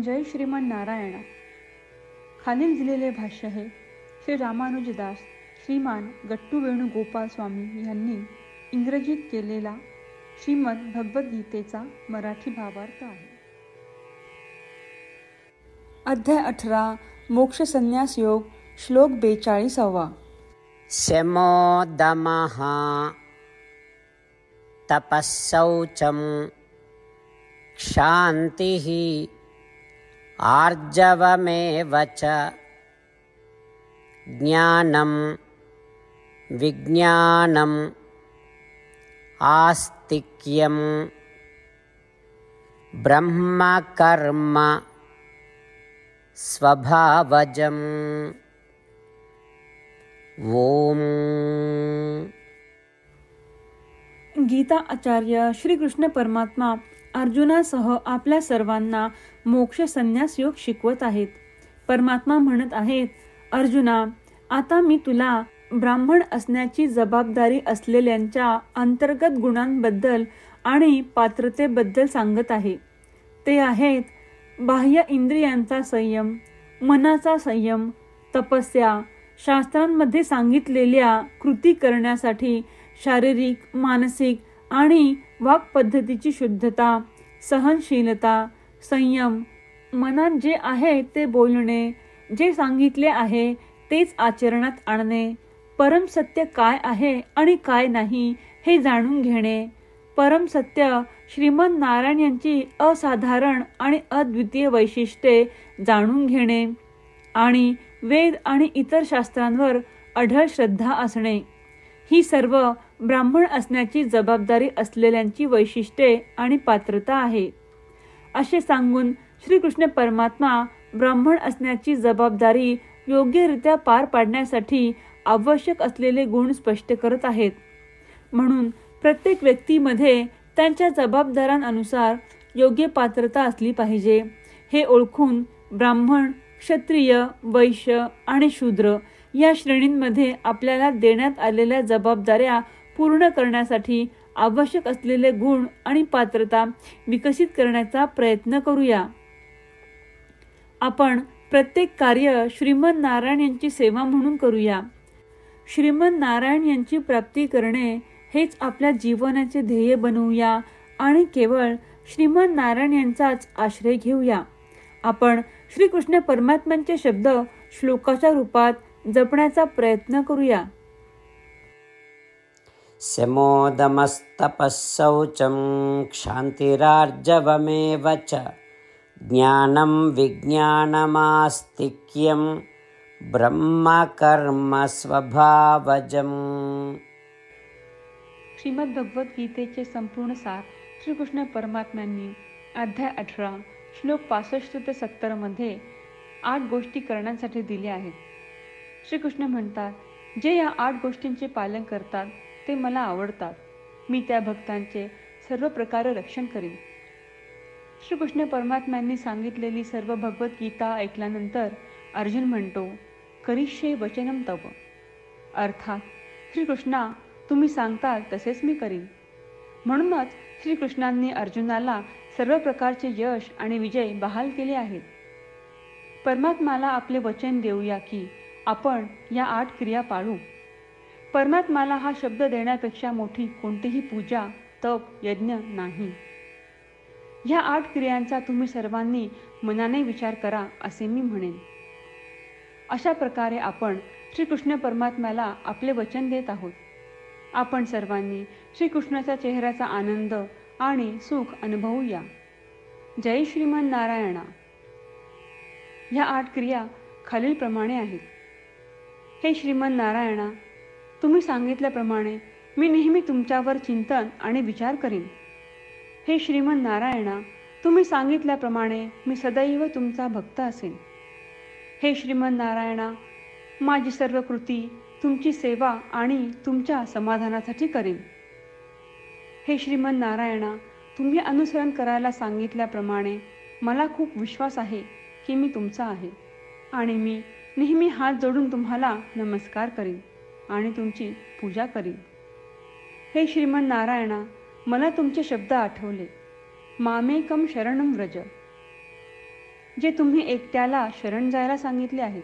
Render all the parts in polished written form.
जय श्रीमन नारायणा. खालील दिलेले भाष्य हे श्री रामानुजदास श्रीमान गट्टू वेणुगोपाल स्वामी यांनी इंग्रजीत केलेला श्रीमद भगवद्गीतेचा मराठी भावार्थ आहे. अध्याय 18 मोक्ष संन्यास योग. श्लोक 42. शमो दमः तपःशौचं क्षान्तिः आर्जवमेव च ज्ञानं विज्ञानम् आस्तिक्यं ब्रह्मकर्म स्वभावजम्. ओम. गीता आचार्य श्री कृष्ण परमात्मा अर्जुनासह आपल्या सर्वांना मोक्ष संन्यास योग शिकवत आहेत. परमात्मा म्हणत आहेत, अर्जुना, आता मी तुला ब्राह्मण असण्याची जबाबदारी असलेल्यांच्या अंतर्गत गुणांबद्दल आणि पात्रतेबद्दल सांगत आहे. ते आहेत बाह्य इंद्रियांचा संयम, मनाचा संयम, तपस्या, शास्त्रांमध्ये सांगितलेल्या कृती करण्यासाठी शारीरिक, मानसिक आणि वाक्पद्धतीची शुद्धता, सहनशीलता, संयम, मनात जे आहे ते बोलणे, जे सांगितले आहे तेच आचरणात आणणे, परमसत्य काय आहे आणि काय नाही हे जाणून घेणे, परमसत्य श्रीमन नारायण यांची असाधारण आणि अद्वितीय वैशिष्ट्ये जाणून घेणे आणि वेद आणि इतर शास्त्रांवर अढळ श्रद्धा असणे, ही सर्व ब्राह्मण असण्याची जबाबदारी असलेल्यांची वैशिष्ट्ये आणि पात्रता आहे. असे सांगून श्रीकृष्ण परमात्मा ब्राह्मण असण्याची जबाबदारी योग्यरित्या पार पाडण्यासाठी आवश्यक असलेले गुण स्पष्ट करत आहेत. म्हणून प्रत्येक व्यक्तीमध्ये त्यांच्या जबाबदाऱ्यांनुसार योग्य पात्रता असली पाहिजे. हे ओळखून ब्राह्मण, क्षत्रिय, वैश्य आणि शूद्र या श्रेणींमध्ये आपल्याला देण्यात आलेल्या जबाबदाऱ्या पूर्ण करण्यासाठी आवश्यक असलेले गुण आणि पात्रता विकसित करण्याचा प्रयत्न करूया. आपण प्रत्येक कार्य श्रीमन नारायण यांची सेवा म्हणून करूया. श्रीमन नारायण यांची प्राप्ती करणे हेच आपल्या जीवनाचे ध्येय बनवूया आणि केवळ श्रीमन नारायण यांचाच आश्रय घेऊया. आपण श्रीकृष्ण परमात्म्यांचे शब्द श्लोकाच्या रूपात जपण्याचा प्रयत्न करूया. शमोदमस्तपःशौचं क्षान्तिरार्जवमेव च ज्ञानं विज्ञानमास्तिक्यं ब्रह्मकर्म स्वभावजम्. श्रीमद भगवद्गीतेचे संपूर्ण सार श्रीकृष्ण परमात्म्यांनी अध्याय 18 श्लोक 65 ते 70 मध्ये 8 गोष्टी करण्यासाठी दिल्या आहेत. श्रीकृष्ण म्हणतात, जे या 8 गोष्टींचे पालन करतात ते मला आवडतात. मी त्या भक्तांचे सर्व प्रकारे रक्षण करीन. श्रीकृष्ण परमात्म्यांनी सांगितलेली सर्व भगवद्गीता ऐकल्यानंतर अर्जुन म्हणतो, करिष्ये वचनं तव. अर्थात श्रीकृष्णा, तुम्ही सांगताल तसेच मी करीन. म्हणूनच श्रीकृष्णांनी अर्जुनाला सर्व प्रकारचे यश आणि विजय बहाल केले आहेत. परमात्म्याला आपले वचन देऊया की आपण या 8 क्रिया पाळू. परमात्म्याला हा शब्द देण्यापेक्षा मोठी कोणतीही पूजा, तप, यज्ञ नाही. ह्या 8 क्रियांचा तुम्ही सर्वांनी मनाने विचार करा असे मी म्हणेन. अशा प्रकारे आपण श्रीकृष्ण परमात्म्याला आपले वचन देत आहोत. आपण सर्वांनी श्रीकृष्णाच्या चेहऱ्याचा आनंद आणि सुख अनुभवूया. जय श्रीमन नारायणा. ह्या 8 क्रिया खालीलप्रमाणे आहेत. हे श्रीमन नारायणा, तुम्ही सांगितल्याप्रमाणे मी नेहमी तुमच्यावर चिंतन आणि विचार करीन. हे श्रीमन नारायणा, तुम्ही सांगितल्याप्रमाणे मी सदैव तुमचा भक्त असेन. हे श्रीमन नारायणा, माझी सर्व कृती तुमची सेवा आणि तुमच्या समाधानासाठी करीन. हे श्रीमन नारायणा, तुम्ही अनुसरण करायला सांगितल्याप्रमाणे मला खूप विश्वास आहे की मी तुमचा आहे आणि मी नेहमी हात जोडून तुम्हाला नमस्कार करीन आणि तुमची पूजा करीन. हे श्रीमन नारायणा, मला तुमचे शब्द आठवले. मामेकम शरणम व्रज. जे तुम्ही एकट्याला शरण जायला सांगितले आहेत.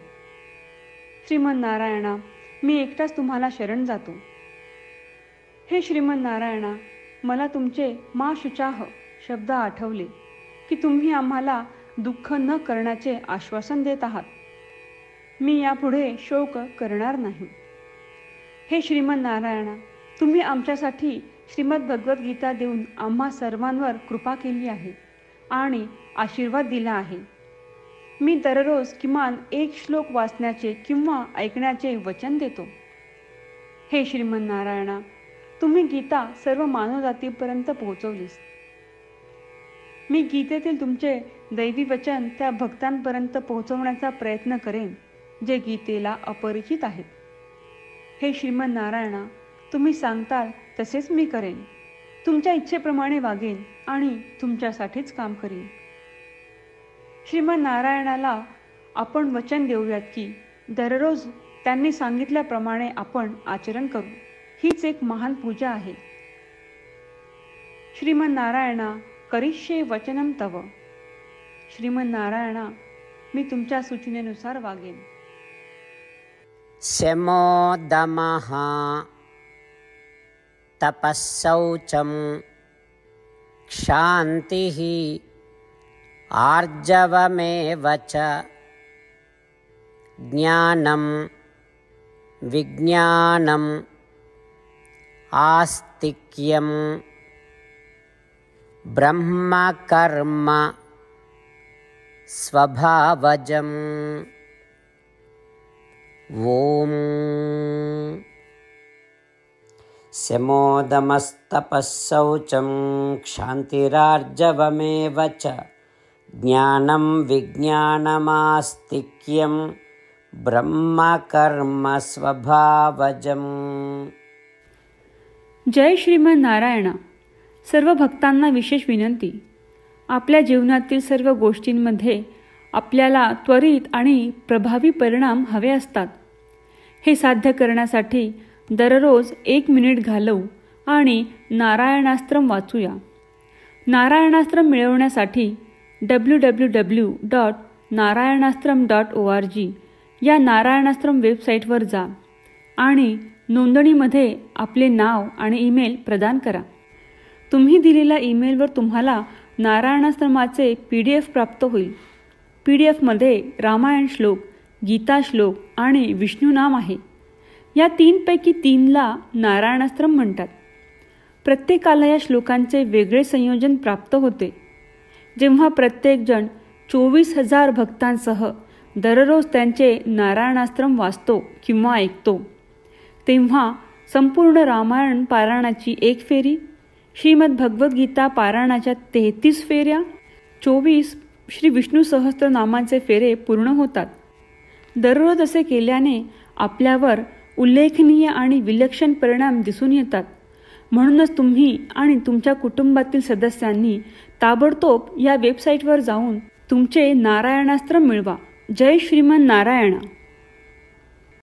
श्रीमन नारायणा, मी एकटाच तुम्हाला शरण जातो. हे श्रीमन नारायणा, मला तुमचे मा शुचाह शब्द आठवले की तुम्ही आम्हाला दुःख न करण्याचे आश्वासन देत आहात. मी यापुढे शोक करणार नाही. हे श्रीमन नारायणा, तुम्ही आमच्यासाठी श्रीमद भगवद्गीता देऊन आम्हा सर्वांवर कृपा केली आहे आणि आशीर्वाद दिला आहे. मी दररोज किमान 1 श्लोक वाचण्याचे किंवा ऐकण्याचे वचन देतो. हे श्रीमन नारायणा, तुम्ही गीता सर्व मानवजातीपर्यंत पोहोचवलीस. मी गीतेतील तुमचे दैवी वचन त्या भक्तांपर्यंत पोहोचवण्याचा प्रयत्न करेन जे गीतेला अपरिचित आहेत. हे श्रीमन नारायणा, तुम्ही सांगताल तसेच मी करेन. तुमच्या इच्छेप्रमाणे वागेन आणि तुमच्यासाठीच काम करीन. श्रीमन नारायणाला आपण वचन देऊयात की दररोज त्यांनी सांगितल्याप्रमाणे आपण आचरण करू. हीच एक महान पूजा आहे. श्रीमन नारायणा, करिष्ये वचनम तव. श्रीमन नारायणा, मी तुमच्या सूचनेनुसार वागेन. शमोदमः तपःशौचं क्षान्तिः आर्जवमेव च ज्ञानं विज्ञानम् आस्तिक्यं ब्रह्मकर्म स्वभावजम्. ओम. शमोदमस्तपःशौचं क्षान्तिरार्जवमेव च ज्ञानं विज्ञानमास्तिक्यं ब्रह्मकर्म स्वभावजम्. जय श्रीमन नारायणा. सर्व भक्तांना विशेष विनंती. आपल्या जीवनातील सर्व गोष्टींमध्ये आपल्याला त्वरित आणि प्रभावी परिणाम हवे असतात. हे साध्य करण्यासाठी दररोज 1 मिनिट घालवू आणि नारायणास्त्रम वाचूया. नारायणास्त्रम मिळवण्यासाठी www.narayanaastram.org या नारायणास्त्रम वेबसाईटवर जा आणि नोंदणीमध्ये आपले नाव आणि ईमेल प्रदान करा. तुम्ही दिलेल्या ईमेलवर तुम्हाला नारायणास्त्रमाचे PDF प्राप्त होईल. PDFमध्ये रामायण श्लोक, गीता श्लोक आणि विष्णू नाम आहे. या 3 पैकी 3ला नारायणास्त्रम म्हणतात. प्रत्येकाला या श्लोकांचे वेगळे संयोजन प्राप्त होते. जेव्हा प्रत्येकजण 24,000 भक्तांसह दररोज त्यांचे नारायणास्त्रम वाचतो किंवा ऐकतो, तेव्हा संपूर्ण रामायण पारायणाची 1 फेरी, श्रीमद भगवद्गीता पारायणाच्या 33 फेऱ्या, 24 श्री विष्णू सहस्त्रनामांचे फेरे पूर्ण होतात. दररोज असे केल्याने आपल्यावर उल्लेखनीय आणि विलक्षण परिणाम दिसून येतात. म्हणूनच तुम्ही आणि तुमच्या कुटुंबातील सदस्यांनी ताबडतोब या वेबसाईटवर जाऊन तुमचे नारायणास्त्र मिळवा. जय श्रीमन नारायणा.